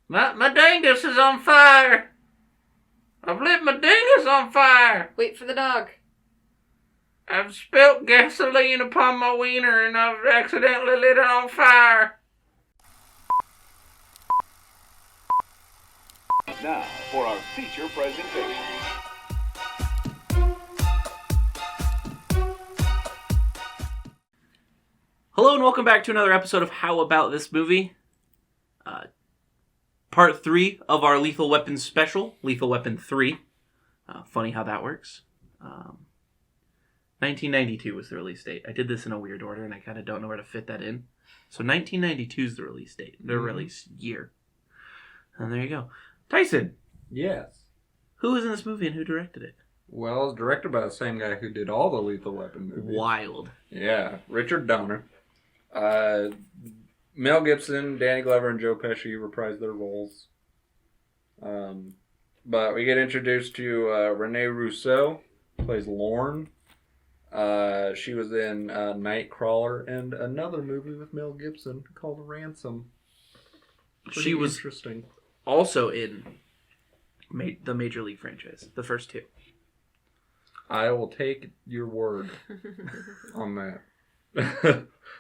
My dingus is on fire! I've lit my dingus on fire! Wait for the dog. I've spilt gasoline upon my wiener and I've accidentally lit it on fire. Now for our feature presentation. Hello and welcome back to another episode of How About This Movie? Part 3 of our Lethal Weapon special, Lethal Weapon 3. Funny how that works. 1992 was the release date. I did this in a weird order and I kind of don't know where to fit that in. So 1992 is the release date, the release year. And there you go. Tyson! Yes. Who was in this movie and who directed it? Well, it was directed by the same guy who did all the Lethal Weapon movies. Wild. Yeah, Richard Donner. Mel Gibson, Danny Glover, and Joe Pesci reprised their roles. But we get introduced to Renee Rousseau, plays Lorne. She was in Nightcrawler and another movie with Mel Gibson called Ransom. She was interesting. Also in the Major League franchise, the first two. I will take your word on that.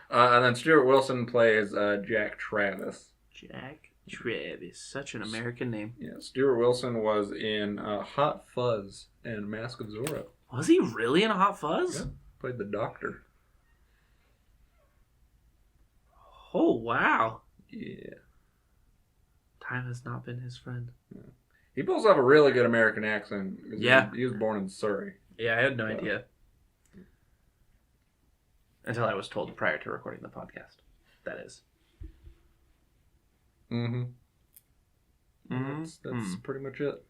And then Stuart Wilson plays Jack Travis. Jack Travis. Such an American name. Yeah, Stuart Wilson was in Hot Fuzz and Mask of Zorro. Was he really in a Hot Fuzz? Yeah, played the doctor. Oh, wow. Yeah. Time has not been his friend. Yeah. He pulls off a really good American accent. Yeah. He was born in Surrey. Yeah, I had no idea. Until I was told prior to recording the podcast. That is. Mm-hmm. That's pretty much it.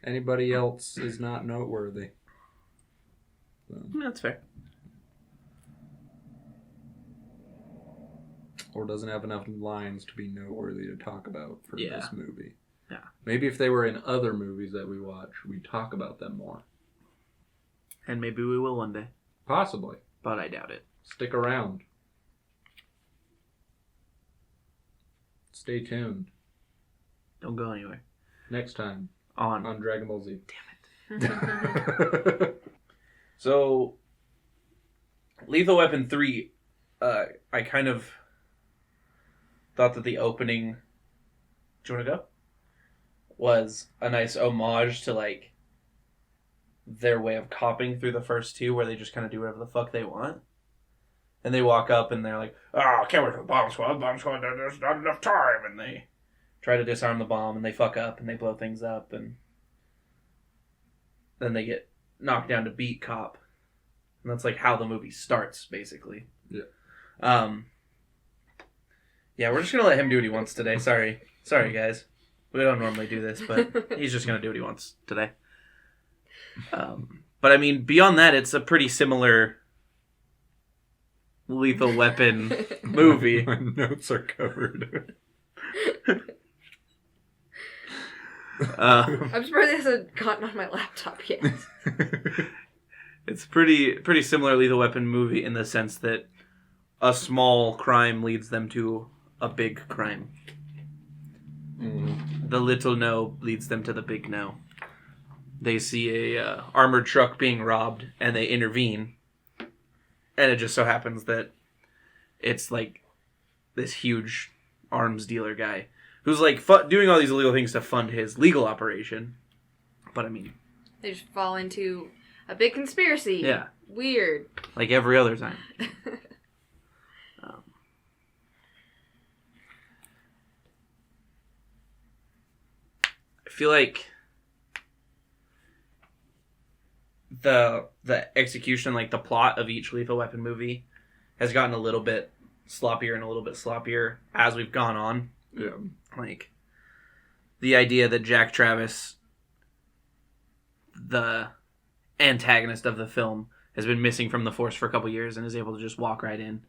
Anybody else is not noteworthy. So. That's fair. Or doesn't have enough lines to be noteworthy to talk about for this movie. Yeah. Maybe if they were in other movies that we watch, we'd talk about them more. And maybe we will one day. Possibly. But I doubt it. Stick around. Stay tuned. Don't go anywhere. Next time on Dragon Ball Z. Damn it. So, Lethal Weapon 3, I kind of thought that the opening... Do you want to go? Was a nice homage to, like, their way of copying through the first two, where they just kind of do whatever the fuck they want. And they walk up and they're like, "Oh, I can't wait for the bomb squad, there's not enough time." And they try to disarm the bomb and they fuck up and they blow things up and then they get knocked down to beat cop. And that's like how the movie starts, basically. Yeah. Yeah, we're just gonna let him do what he wants today. Sorry, guys. We don't normally do this, but he's just gonna do what he wants today. But I mean, beyond that, it's a pretty similar Lethal Weapon movie. My notes are covered. I'm surprised it hasn't gotten on my laptop yet. It's pretty similar Lethal Weapon movie in the sense that a small crime leads them to a big crime. The little no leads them to the big no. They see a armored truck being robbed and they intervene. And it just so happens that it's like this huge arms dealer guy who's like doing all these illegal things to fund his legal operation. But I mean, they just fall into a big conspiracy. Yeah. Weird. Like every other time. I feel like the execution, like the plot of each Lethal Weapon movie has gotten a little bit sloppier and a little bit sloppier as we've gone on. Yeah. Like the idea that Jack Travis, the antagonist of the film, has been missing from the force for a couple years and is able to just walk right in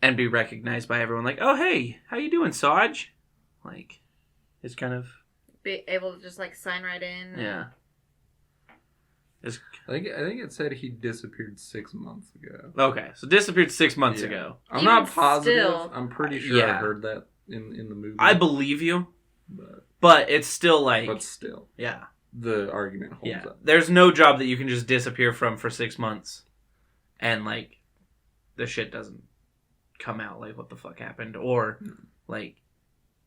and be recognized by everyone. Like, "Oh, hey, how you doing, Sarge?" Like, it's kind of be able to just like sign right in. Yeah. I think it said he disappeared 6 months ago. Okay, so disappeared 6 months ago. I'm Even not positive. still, I'm pretty sure I heard that. in the movie. I believe you, but it's still like, still, yeah, the argument holds up. There's no job that you can just disappear from for 6 months, and like the shit doesn't come out. Like, what the fuck happened, or like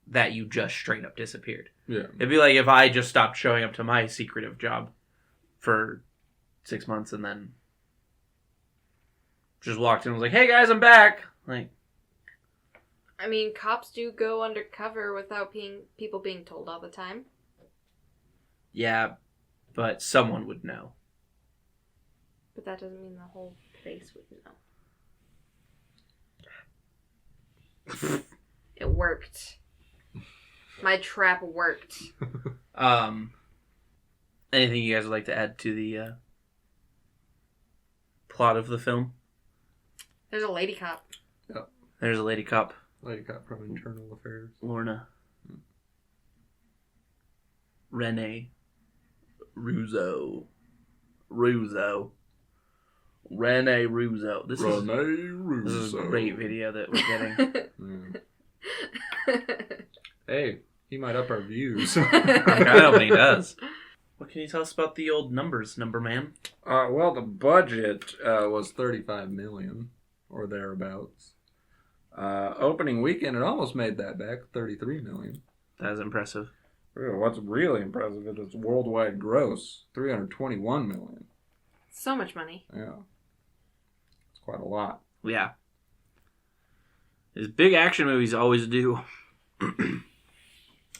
that you just straight up disappeared. Yeah, it'd be like if I just stopped showing up to my secretive job for 6 months and then just walked in and was like, "Hey guys, I'm back." Like, I mean, cops do go undercover without people being told all the time. yeah, but someone would know. But that doesn't mean the whole place would know. It worked. My trap worked. Anything you guys would like to add to the plot of the film? There's a lady cop. Yep. There's a lady cop. Lady cop from Internal Affairs. Lorna. Renee. Renee Russo. This is a great video that we're getting. Hey, he might up our views. I know what he does. What can you tell us about the old numbers, number man? Well, the budget was $35 million or thereabouts. Opening weekend, it almost made that back, $33 million. That is impressive. What's really impressive is its worldwide gross, $321 million. So much money. Yeah, it's quite a lot. Yeah. These big action movies always do.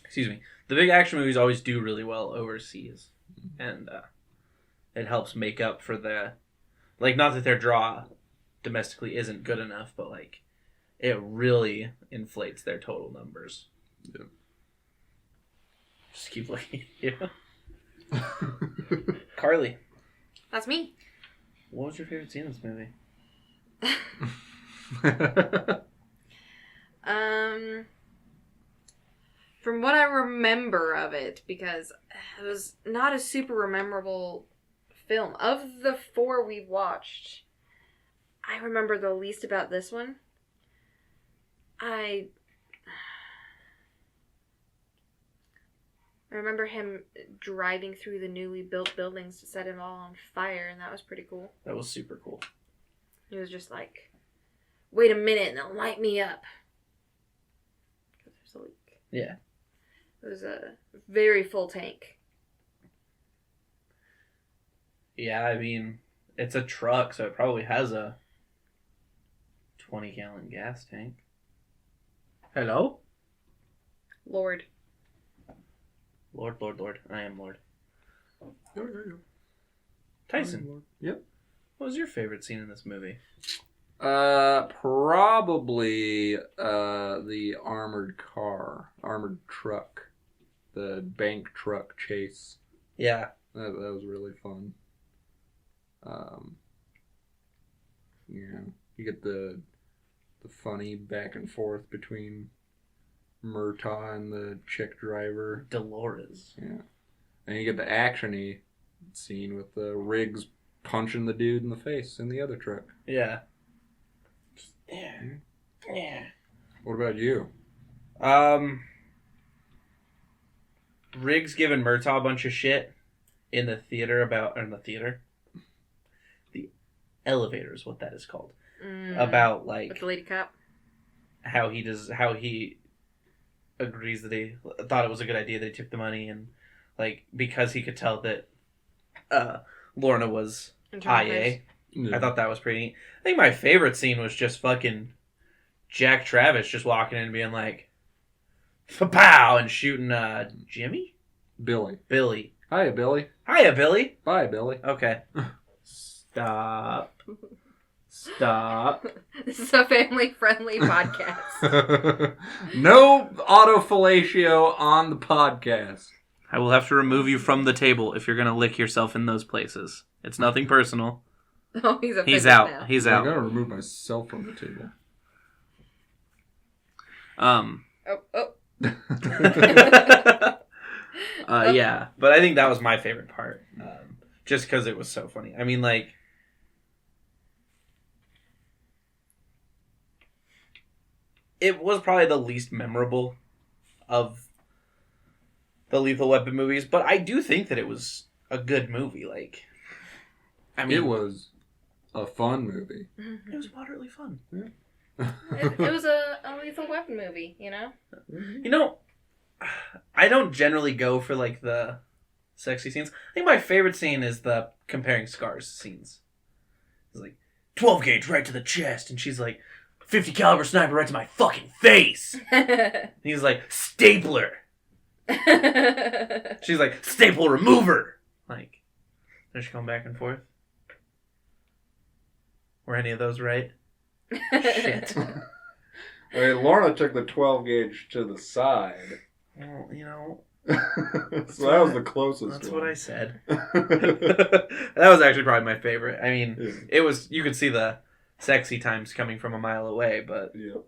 Excuse me. The big action movies always do really well overseas. And it helps make up for the... Like, not that their draw domestically isn't good enough, but, like, it really inflates their total numbers. Yeah. Just keep looking at you. Carly. That's me. What was your favorite scene in this movie? From what I remember of it, because it was not a super memorable film. Of the 4 we've watched, I remember the least about this one. I remember him driving through the newly built buildings to set it all on fire, and that was pretty cool. That was super cool. He was just like, wait a minute and they'll light me up. Because there's a leak. Yeah. It was a very full tank. Yeah, I mean, it's a truck, so it probably has a 20-gallon gas tank. Hello? Lord. Lord. I am Lord. Yeah. Tyson, Yep. what was your favorite scene in this movie? Probably the armored truck, the bank truck chase. Yeah. That was really fun. You get the funny back and forth between Murtaugh and the chick driver. Dolores. Yeah. And you get the action-y scene with the Riggs punching the dude in the face in the other truck. Yeah. Yeah. What about you? Riggs giving Murtaugh a bunch of shit in the theater the elevator is what that is called. About, like, With the lady cop. how he agrees that he thought it was a good idea that he took the money, and, like, because he could tell that Lorna was IA. Yeah. I thought that was pretty neat. I think my favorite scene was just fucking Jack Travis just walking in and being like, "Pow!" and shooting Jimmy? Billy. Hiya, Billy. Bye, Billy. Okay. Stop. This is a family-friendly podcast. No autofellatio on the podcast. I will have to remove you from the table if you're going to lick yourself in those places. It's nothing personal. Oh, he's out. now. He's I out. gotta remove myself from the table. Oh. Yeah, but I think that was my favorite part, just because it was so funny. I mean, like, it was probably the least memorable of the Lethal Weapon movies, but I do think that it was a good movie. Like, I mean, it was a fun movie. It was moderately fun. It was a Lethal Weapon movie, you know? You know, I don't generally go for like the sexy scenes. I think my favorite scene is the comparing scars scenes. It's like 12 gauge right to the chest, and she's like 50 caliber sniper right to my fucking face. And he's like stapler. She's like staple remover. Like, they're just going back and forth. Were any of those right? Shit. I mean, Lorna took the 12 gauge to the side. Well, you know. So that was the closest That's one. what I said. That was actually probably my favorite. I mean, Yeah. it was, you could see the sexy times coming from a mile away, but Yep.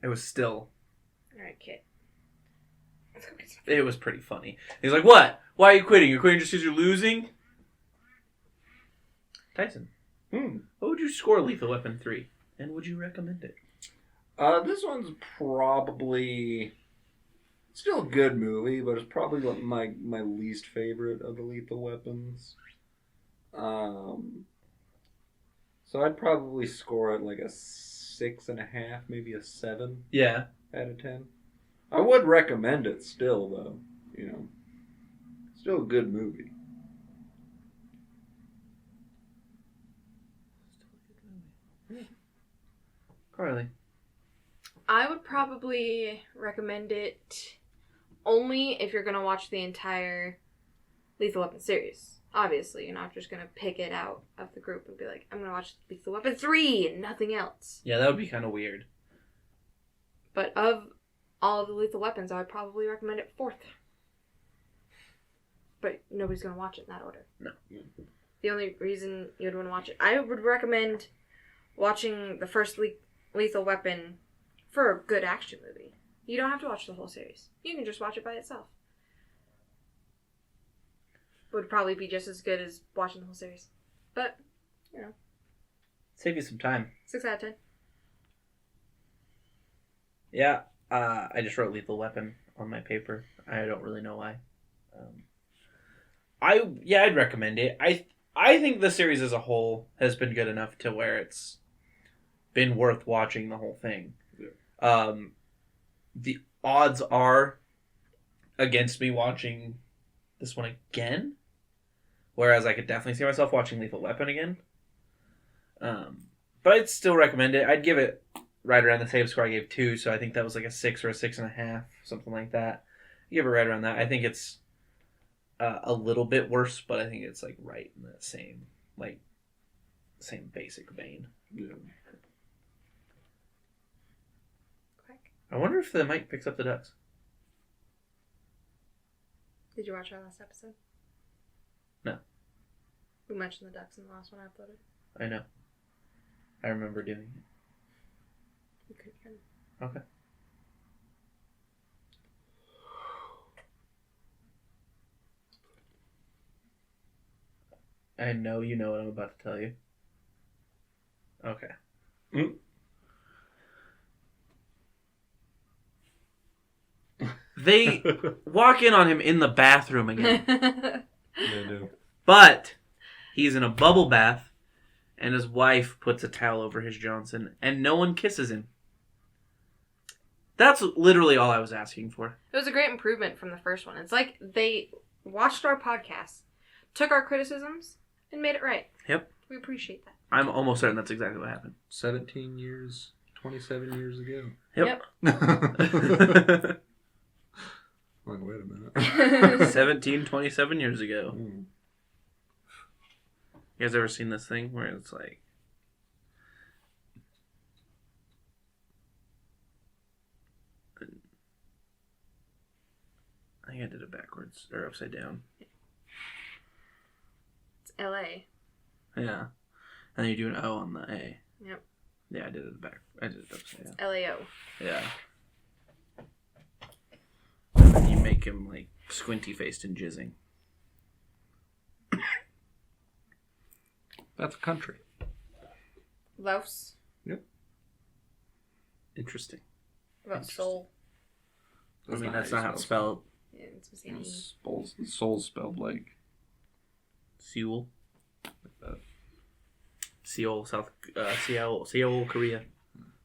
it was still, Alright, kid. Let's go get some. it was pretty funny. He's like, what? Why are you quitting? You're quitting just because you're losing? Tyson, what would you score Lethal Weapon 3? And would you recommend it? This one's probably still a good movie, but it's probably my least favorite of the Lethal Weapons. So I'd probably score it like a 6.5, maybe a 7 Yeah. out of 10. I would recommend it still, though. You know, still a good movie. Carly. I would probably recommend it only if you're going to watch the entire Lethal Weapon series. Obviously, you're not just going to pick it out of the group and be like, I'm going to watch Lethal Weapon 3 and nothing else. Yeah, that would be kind of weird. But of all of the Lethal Weapons, I would probably recommend it 4th. But nobody's going to watch it in that order. No. The only reason you'd want to watch it, I would recommend watching the first Lethal Weapon for a good action movie. You don't have to watch the whole series. You can just watch it by itself. Would probably be just as good as watching the whole series. But, you know. Save you some time. 6 out of 10. Yeah, I just wrote Lethal Weapon on my paper. I don't really know why. I'd recommend it. I think the series as a whole has been good enough to where it's been worth watching the whole thing. Yeah. The odds are against me watching this one again, whereas I could definitely see myself watching Lethal Weapon again. But I'd still recommend it. I'd give it right around the same score I gave 2, so I think that was like a 6 or a 6.5, something like that. I'd give it right around that. I think it's a little bit worse, but I think it's like right in that same basic vein. Yeah. I wonder if the mic picks up the ducks. Did you watch our last episode? No. We mentioned the ducks in the last one I uploaded. I know. I remember doing it. You couldn't hear them. Okay. I know you know what I'm about to tell you. Okay. They walk in on him in the bathroom again. They do. But he's in a bubble bath, and his wife puts a towel over his Johnson, and no one kisses him. That's literally all I was asking for. It was a great improvement from the first one. It's like they watched our podcast, took our criticisms, and made it right. Yep. We appreciate that. I'm almost certain that's exactly what happened. 27 years ago. Yep. Like, wait a minute. 27 years ago. You guys ever seen this thing where it's like... I think I did it backwards, or upside down. It's LA. Yeah. And then you do an O on the A. Yep. Yeah, I did it back. I did it upside down. LAO. Yeah. And then you make him like squinty faced and jizzing. That's a country. Laos. Yep. Interesting. What about Seoul? I mean, that's not how it's spelled. Yeah, it's supposed to be Soul's spelled like Seoul. Seoul, Seoul, Korea.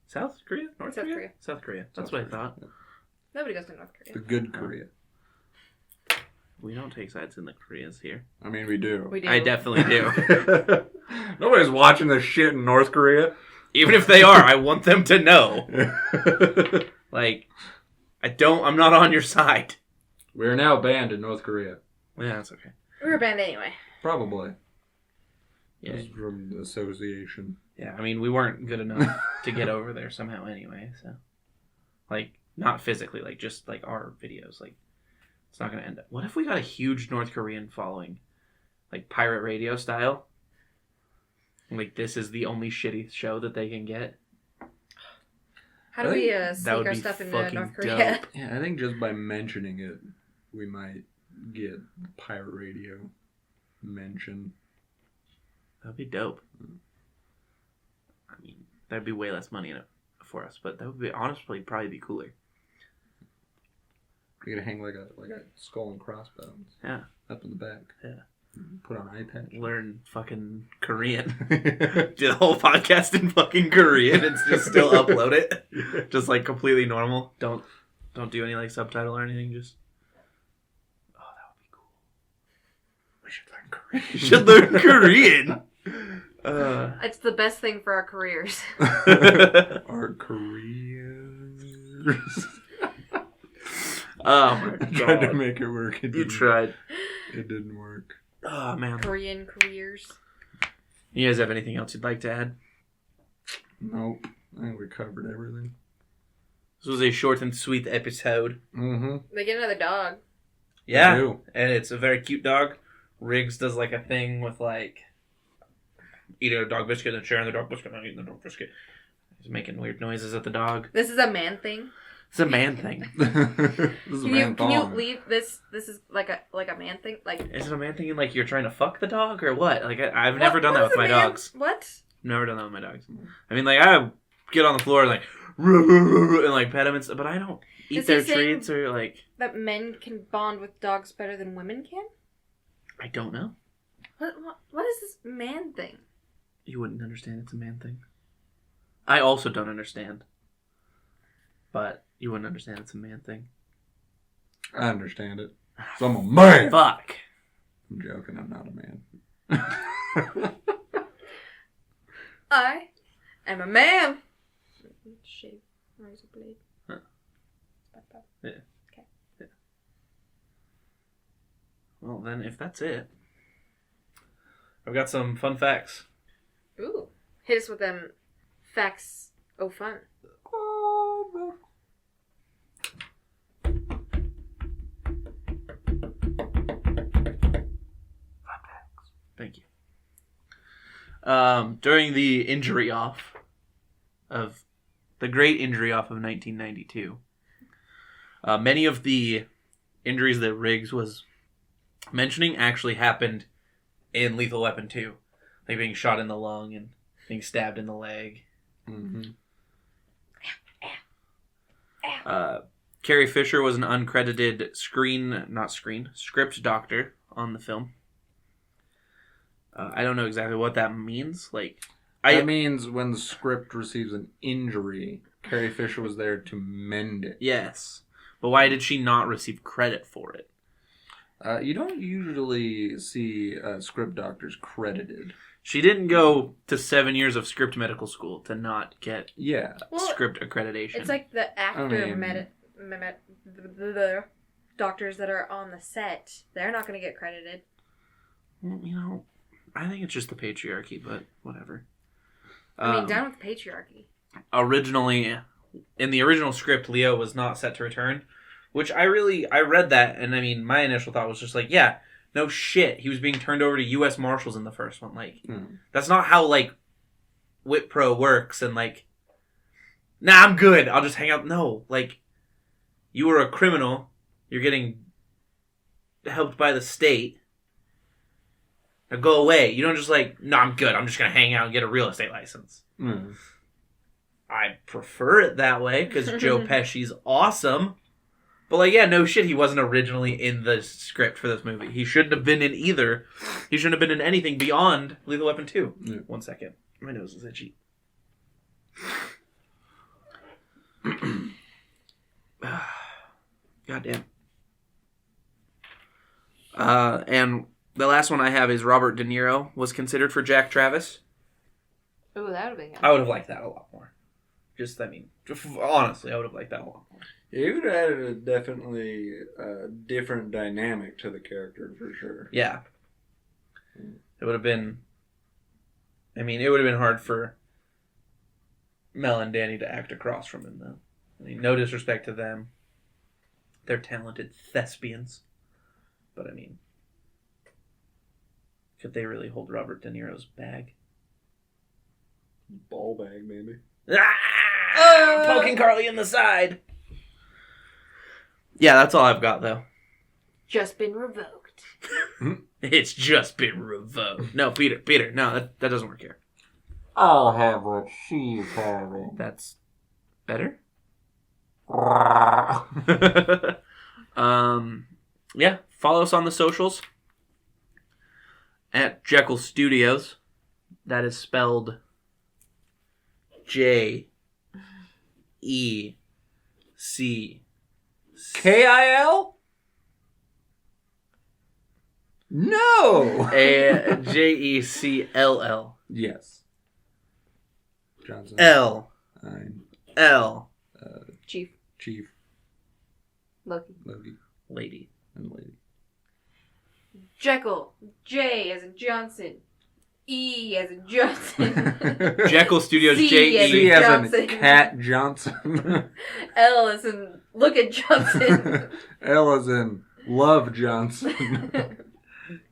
South Korea? North South Korea? Korea. South Korea. That's what I thought. Nobody goes to North the Korea. good Korea. We don't take sides in the Koreas here. I mean, we do. We do. I definitely do. Nobody's watching this shit in North Korea. Even if they are, I want them to know. Like, I'm not on your side. We're now banned in North Korea. Yeah, that's okay. We were banned anyway. Probably. Yeah. Just from the association. Yeah, I mean, we weren't good enough to get over there somehow anyway, so. Like, not physically, like, just, like, our videos, like, it's not going to end up. What if we got a huge North Korean following? Like, pirate radio style? Like, this is the only shitty show that they can get? How do we That sneak would our be stuff into fucking North Korea? dope. Yeah, I think just by mentioning it, we might get pirate radio mention. That'd be dope. I mean, that'd be way less money in it for us, but that would be honestly probably be cooler. You're gonna hang like a skull and crossbones. Yeah. Up in the back. Yeah. Put on eye patch. Learn fucking Korean. Do the whole podcast in fucking Korean and just still upload it. Just like completely normal. Don't do any like subtitle or anything. Just that would be cool. We should learn Korean. We should learn Korean. It's the best thing for our careers. Our careers. Oh my god. Tried to make it work. You tried. It didn't work. Oh man. Korean careers. You guys have anything else you'd like to add? Nope. I think we covered everything. This was a short and sweet episode. Mm-hmm. They get another dog. Yeah. We do. And it's a very cute dog. Riggs does like a thing with like eating a dog biscuit and sharing the dog biscuit and eating the dog biscuit. He's making weird noises at the dog. This is a man thing. It's a man thing. This is Can you leave this? This is like a man thing. Like, Is it a man thing like you're trying to fuck the dog or what? Like I've never done that with my dogs. What? Never done that with my dogs. I mean, like I get on the floor and like and like pet them and stuff, but I don't eat Is he their saying- treats or like That men can bond with dogs better than women can? I don't know. What is this man thing? You wouldn't understand. It's a man thing. I also don't understand. But you wouldn't understand. It's a man thing. I understand it. So I'm a man. Fuck. I'm joking. I'm not a man. I am a man. Shave razor blade. Huh. Yeah. Okay. Yeah. Well, then, if that's it, I've got some fun facts. Ooh. Hit us with them facts. Oh, fun. Thank you. During the injury off of the great injury off of 1992, many of the injuries that Riggs was mentioning actually happened in Lethal Weapon 2. Like being shot in the lung and being stabbed in the leg. Mm-hmm. Carrie Fisher was an uncredited script doctor on the film. I don't know exactly what that means. That means when the script receives an injury, Carrie Fisher was there to mend it. Yes. But why did she not receive credit for it? You don't usually see script doctors credited. She didn't go to 7 years of script medical school to not get script accreditation. It's like the actor the doctors that are on the set. They're not going to get credited. You know, I think it's just the patriarchy, but whatever. I mean, down with the patriarchy. Originally, in the original script, Leo was not set to return, which I read that, and I mean, my initial thought was just like, yeah, no shit. He was being turned over to U.S. Marshals in the first one. Like, that's not how, like, WITPRO works, and like, nah, I'm good. I'll just hang out. No, like, you were a criminal. You're getting helped by the state. Now go away. You don't just like, no, I'm good. I'm just going to hang out and get a real estate license. I prefer it that way because Joe Pesci's awesome. But, like, yeah, no shit, he wasn't originally in the script for this movie. He shouldn't have been in either. He shouldn't have been in anything beyond Lethal Weapon 2. Yeah. 1 second. My nose is itchy. Goddamn. And the last one I have is Robert De Niro was considered for Jack Travis. Ooh, that would have been good. I would have liked that a lot more. Honestly, I would have liked that a lot more. Yeah, he would have added a definitely different dynamic to the character for sure. Yeah. It would have been... I mean, it would have been hard for Mel and Danny to act across from him, though. I mean, no disrespect to them. They're talented thespians. But, I mean... Could they really hold Robert De Niro's bag? Ball bag, maybe. Poking Carly in the side! Yeah, that's all I've got, though. Just been revoked. It's just been revoked. No, Peter, no, that doesn't work here. I'll have what she's having. That's better? Yeah, follow us on the socials at Jecll Studios. That is spelled Jecl. KIL? No! Jecll. Yes. Johnson. L. Chief. Loki. Lady. And lady. Jecll. J as in Johnson. E as in Johnson. Jecll Studios. C J-E. as as in in Cat Johnson. L as in look at Johnson. L as in Love Johnson.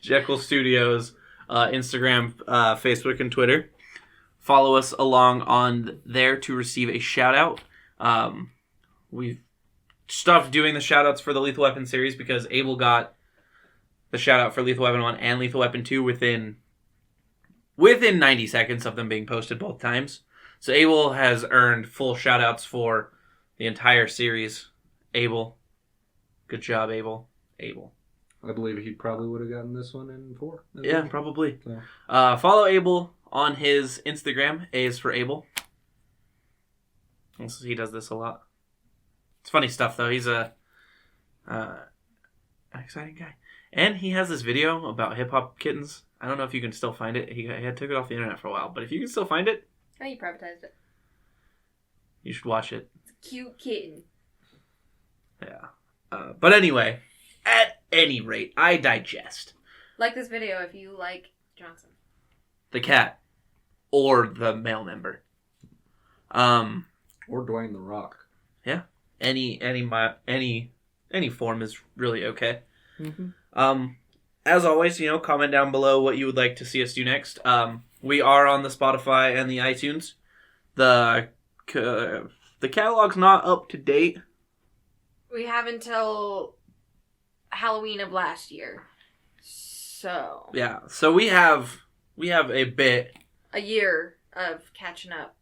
Jecll Studios, Instagram, Facebook, and Twitter. Follow us along on there to receive a shout out. We've stopped doing the shout outs for the Lethal Weapon series because Abel got the shout out for Lethal Weapon 1 and Lethal Weapon 2 within 90 seconds of them being posted both times. So Abel has earned full shout outs for the entire series. Abel. Good job, Abel. I believe he probably would have gotten this one in 4. Yeah, probably. So. Follow Abel on his Instagram. A is for Abel. He does this a lot. It's funny stuff, though. He's an exciting guy. And he has this video about hip-hop kittens. I don't know if you can still find it. He took it off the internet for a while. But if you can still find it... Oh, you privatized it. You should watch it. It's a cute kitten. Yeah. But anyway, at any rate, I digest. Like this video if you like Johnson. The cat. Or the male member. Or Dwayne The Rock. Yeah. Any form is really okay. Mm-hmm. As always, comment down below what you would like to see us do next. We are on the Spotify and the iTunes. The catalog's not up to date. We have until Halloween of last year. So. Yeah. So we have a bit. A year of catching up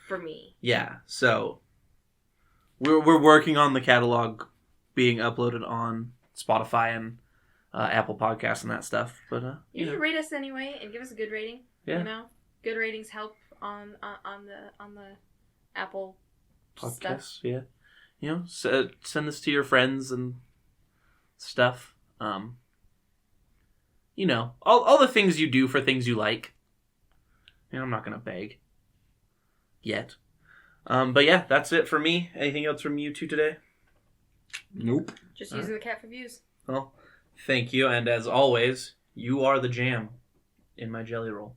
for me. Yeah. So we're working on the catalog being uploaded on Spotify and Apple Podcasts and that stuff. But you should rate us anyway and give us a good rating. Yeah. Good ratings help on the Apple Podcasts. stuff. Yeah. Send this to your friends and stuff. All the things you do for things you like. I'm not gonna beg. Yet. But yeah, that's it for me. Anything else from you two today? Nope. Just using the cat for views. Well, thank you, and as always, you are the jam in my jelly roll.